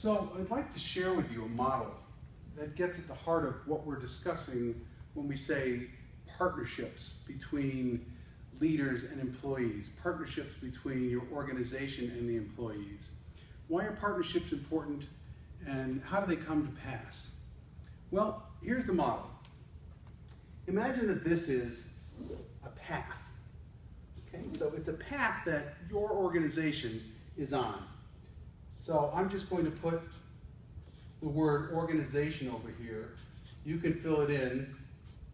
So I'd like to share with you a model that gets at the heart of what we're discussing when we say partnerships between leaders and employees, partnerships between your organization and the employees. Why are partnerships important and how do they come to pass? Well, here's the model. Imagine that this is a path. Okay, so it's a path that your organization is on. So I'm just going to put the word organization over here. You can fill it in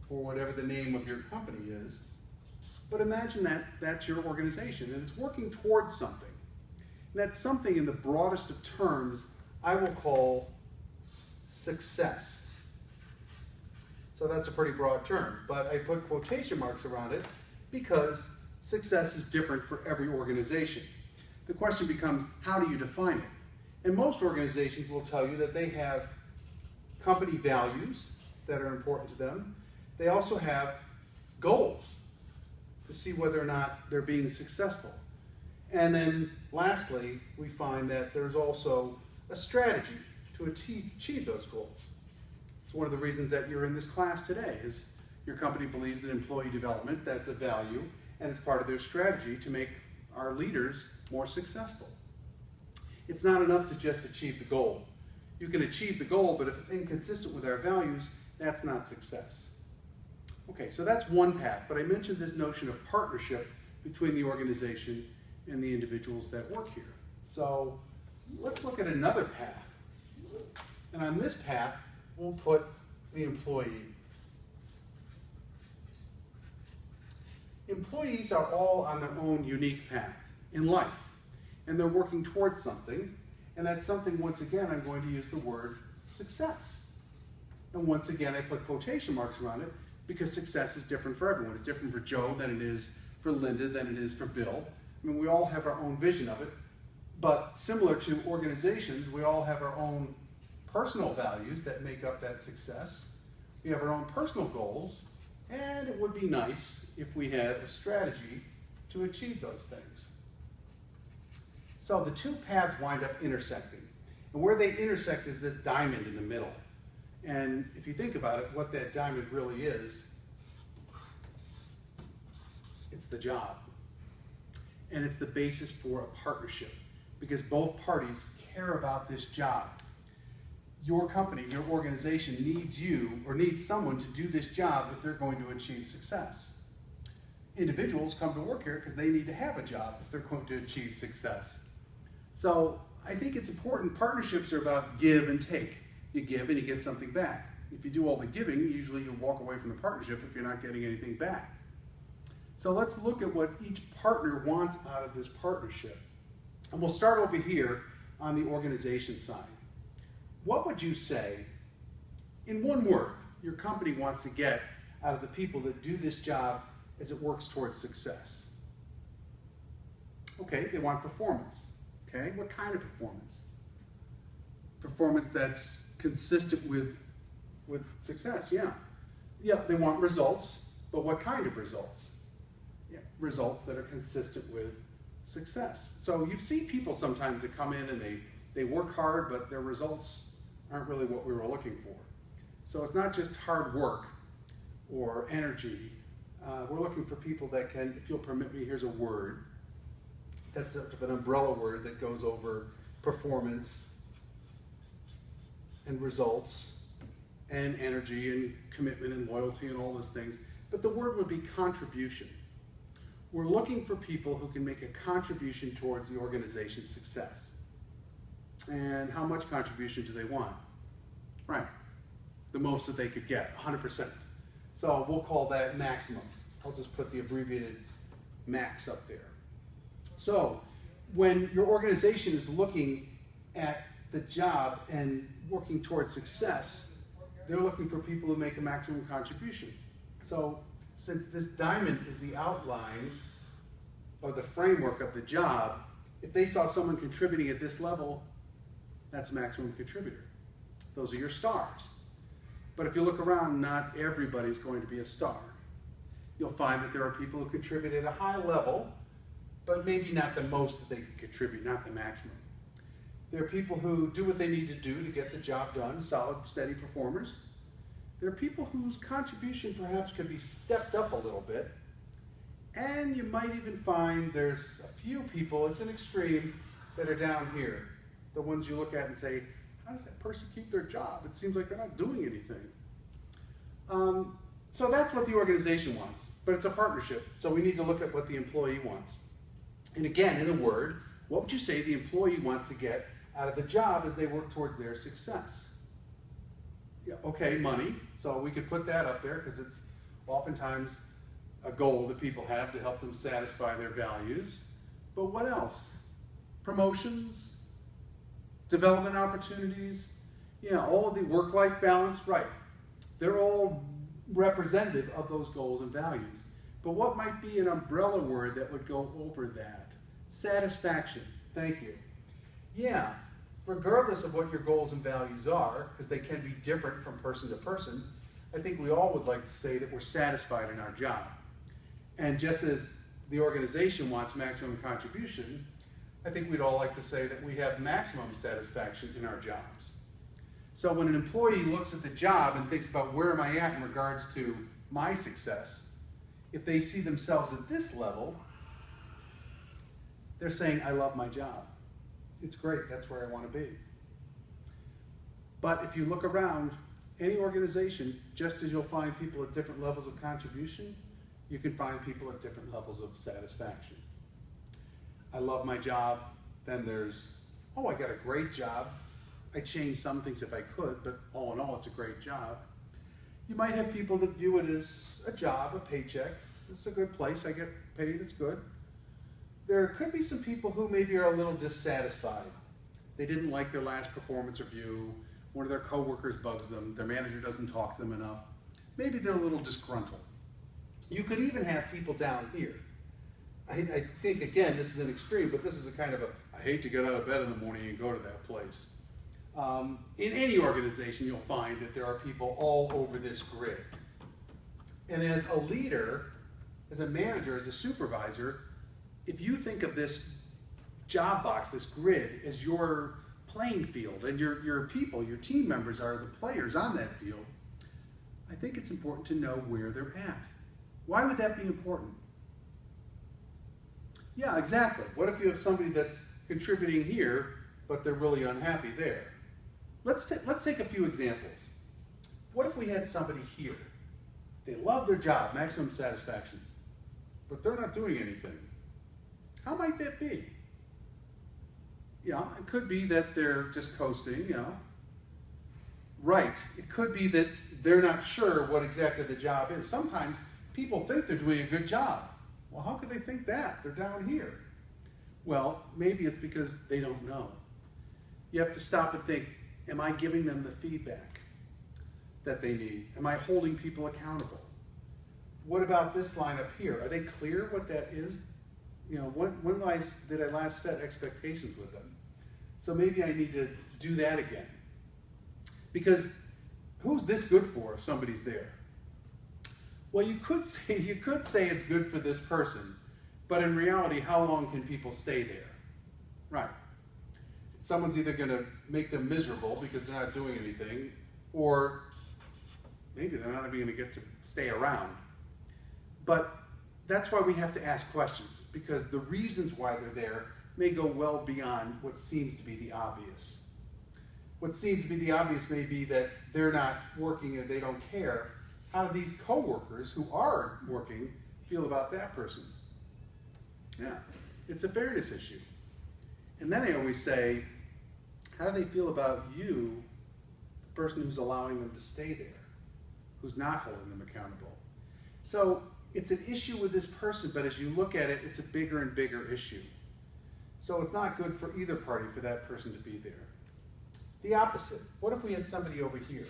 for whatever the name of your company is. But imagine that that's your organization and it's working towards something. And that something, in the broadest of terms, I will call success. So that's a pretty broad term, but I put quotation marks around it because success is different for every organization. The question becomes, how do you define it? And most organizations will tell you that they have company values that are important to them. They also have goals to see whether or not they're being successful. And then lastly, we find that there's also a strategy to achieve those goals. It's one of the reasons that you're in this class today, is your company believes in employee development, that's a value, and it's part of their strategy to make our leaders more successful. It's not enough to just achieve the goal. You can achieve the goal, but if it's inconsistent with our values, that's not success. Okay, so that's one path, but I mentioned this notion of partnership between the organization and the individuals that work here. So let's look at another path. And on this path, we'll put the employee. Employees are all on their own unique path in life, and they're working towards something, and that something, once again, I'm going to use the word success. And once again, I put quotation marks around it because success is different for everyone. It's different for Joe than it is for Linda, than it is for Bill. I mean, we all have our own vision of it, but similar to organizations, we all have our own personal values that make up that success. We have our own personal goals, and it would be nice if we had a strategy to achieve those things. So the two paths wind up intersecting, and where they intersect is this diamond in the middle. And if you think about it, what that diamond really is, it's the job. And it's the basis for a partnership, because both parties care about this job. Your company, your organization needs you or needs someone to do this job if they're going to achieve success. Individuals come to work here because they need to have a job if they're going to achieve success. So I think it's important. Partnerships are about give and take. You give and you get something back. If you do all the giving, usually you walk away from the partnership if you're not getting anything back. So let's look at what each partner wants out of this partnership. And we'll start over here on the organization side. What would you say, in one word, your company wants to get out of the people that do this job as it works towards success? Okay, they want performance. Okay, what kind of performance? Performance that's consistent with success, yeah. Yeah, they want results, but what kind of results? Yeah, results that are consistent with success. So you see people sometimes that come in and they work hard, but their results aren't really what we were looking for. So it's not just hard work or energy. We're looking for people that can, if you'll permit me, here's a word. That's sort of an umbrella word that goes over performance and results and energy and commitment and loyalty and all those things. But the word would be contribution. We're looking for people who can make a contribution towards the organization's success. And how much contribution do they want? Right, the most that they could get, 100%. So we'll call that maximum. I'll just put the abbreviated max up there. So when your organization is looking at the job and working towards success, they're looking for people who make a maximum contribution. So since this diamond is the outline or the framework of the job, if they saw someone contributing at this level, that's maximum contributor. Those are your stars. But if you look around, not everybody's going to be a star. You'll find that there are people who contribute at a high level, but maybe not the most that they could contribute, not the maximum. There are people who do what they need to do to get the job done, solid, steady performers. There are people whose contribution perhaps could be stepped up a little bit. And you might even find there's a few people, it's an extreme, that are down here. The ones you look at and say, how does that person keep their job? It seems like they're not doing anything. So that's what the organization wants, but it's a partnership, so we need to look at what the employee wants. And again, in a word, what would you say the employee wants to get out of the job as they work towards their success? Yeah, okay, money, so we could put that up there because it's oftentimes a goal that people have to help them satisfy their values. But what else? Promotions, development opportunities, yeah, all of the work-life balance, right. They're all representative of those goals and values. But what might be an umbrella word that would go over that? Satisfaction. Thank you. Yeah, regardless of what your goals and values are, because they can be different from person to person, I think we all would like to say that we're satisfied in our job. And just as the organization wants maximum contribution, I think we'd all like to say that we have maximum satisfaction in our jobs. So when an employee looks at the job and thinks about where am I at in regards to my success, if they see themselves at this level, they're saying, I love my job. It's great, that's where I want to be. But if you look around any organization, just as you'll find people at different levels of contribution, you can find people at different levels of satisfaction. I love my job, then there's, oh, I got a great job. I change some things if I could, but all in all, it's a great job. You might have people that view it as a job, a paycheck. It's a good place, I get paid, it's good. There could be some people who maybe are a little dissatisfied. They didn't like their last performance review, one of their coworkers bugs them, their manager doesn't talk to them enough. Maybe they're a little disgruntled. You could even have people down here. I think, again, this is an extreme, but this is a kind of a, I hate to get out of bed in the morning and go to that place. In any organization, you'll find that there are people all over this grid. And as a leader, as a manager, as a supervisor, if you think of this job box, this grid, as your playing field, and your people, your team members are the players on that field, I think it's important to know where they're at. Why would that be important? Yeah, exactly. What if you have somebody that's contributing here, but they're really unhappy there? Let's take a few examples. What if we had somebody here? They love their job, maximum satisfaction, but they're not doing anything. How might that be? Yeah, it could be that they're just coasting, you know. Right, it could be that they're not sure what exactly the job is. Sometimes people think they're doing a good job. Well, how could they think that? They're down here. Well, maybe it's because they don't know. You have to stop and think, am I giving them the feedback that they need? Am I holding people accountable? What about this line up here? Are they clear what that is? You know, when did I last set expectations with them? So maybe I need to do that again. Because who's this good for if somebody's there? Well, you could say it's good for this person, but in reality, how long can people stay there? Right. Someone's either going to make them miserable because they're not doing anything, or maybe they're not even going to get to stay around. But that's why we have to ask questions, because the reasons why they're there may go well beyond what seems to be the obvious. What seems to be the obvious may be that they're not working and they don't care. How do these coworkers who are working feel about that person? Yeah, it's a fairness issue. And then I always say, how do they feel about you, the person who's allowing them to stay there, who's not holding them accountable? So it's an issue with this person, but as you look at it, it's a bigger and bigger issue. So it's not good for either party for that person to be there. The opposite, what if we had somebody over here?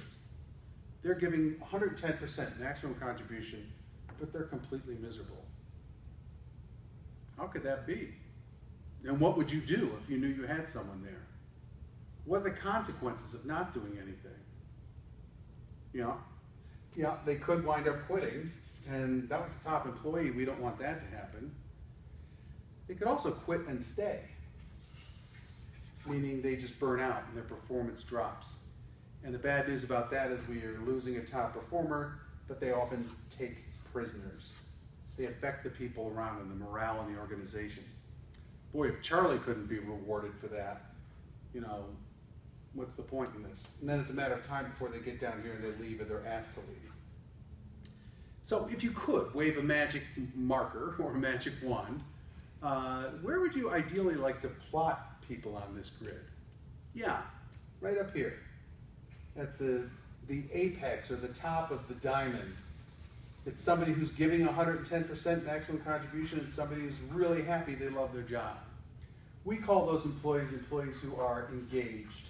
They're giving 110% maximum contribution, but they're completely miserable. How could that be? And what would you do if you knew you had someone there? What are the consequences of not doing anything? You know, yeah, they could wind up quitting, and that was the top employee. We don't want that to happen. They could also quit and stay. meaning they just burn out and their performance drops. And the bad news about that is we are losing a top performer, but they often take prisoners. They affect the people around and the morale in the organization. Boy, if Charlie couldn't be rewarded for that, you know, what's the point in this? And then it's a matter of time before they get down here and they leave or they're asked to leave. So if you could wave a magic marker or a magic wand, where would you ideally like to plot people on this grid? Yeah, right up here at the apex or the top of the diamond. It's somebody who's giving 110% maximum contribution and somebody who's really happy they love their job. We call those employees who are engaged.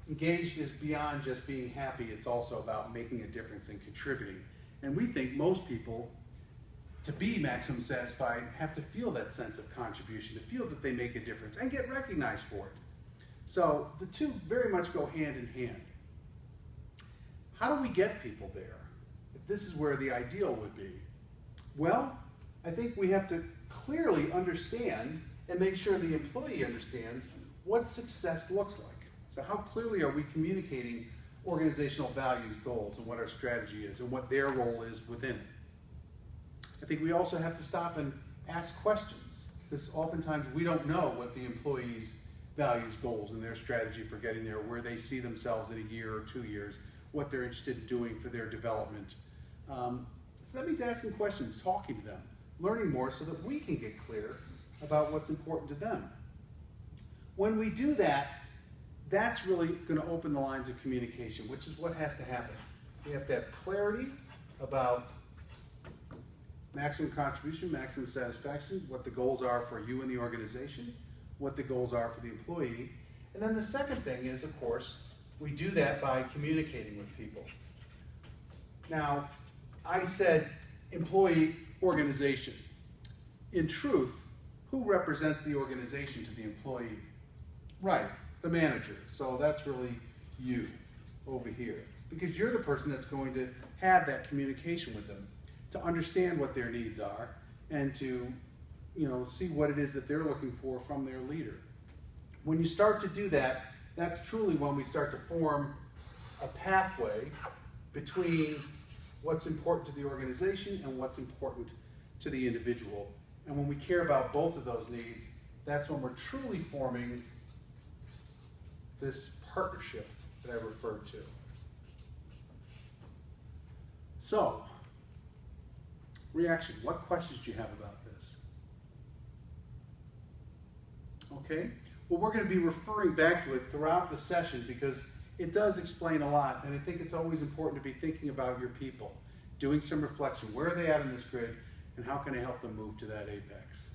Engaged is beyond just being happy, it's also about making a difference and contributing. And we think most people, to be maximum satisfied, have to feel that sense of contribution, to feel that they make a difference and get recognized for it. So the two very much go hand in hand. How do we get people there? If this is where the ideal would be? Well, I think we have to clearly understand and make sure the employee understands what success looks like. So how clearly are we communicating organizational values, goals, and what our strategy is and what their role is within it? I think we also have to stop and ask questions, because oftentimes we don't know what the employees' values, goals, and their strategy for getting there, where they see themselves in a year or 2 years, what they're interested in doing for their development. So that means asking questions, talking to them, learning more so that we can get clear about what's important to them. When we do that, that's really going to open the lines of communication, which is what has to happen. We have to have clarity about maximum contribution, maximum satisfaction, what the goals are for you and the organization, what the goals are for the employee. And then the second thing is, of course, we do that by communicating with people. Now, I said employee organization. In truth, who represents the organization to the employee? Right, the manager. So that's really you over here, because you're the person that's going to have that communication with them, to understand what their needs are and to, you know, see what it is that they're looking for from their leader. When you start to do that, that's truly when we start to form a pathway between what's important to the organization and what's important to the individual. And when we care about both of those needs, that's when we're truly forming this partnership that I referred to. So, reaction, what questions do you have about this? Okay, well, we're going to be referring back to it throughout the session because it does explain a lot, and I think it's always important to be thinking about your people, doing some reflection. Where are they at in this grid, and how can I help them move to that apex?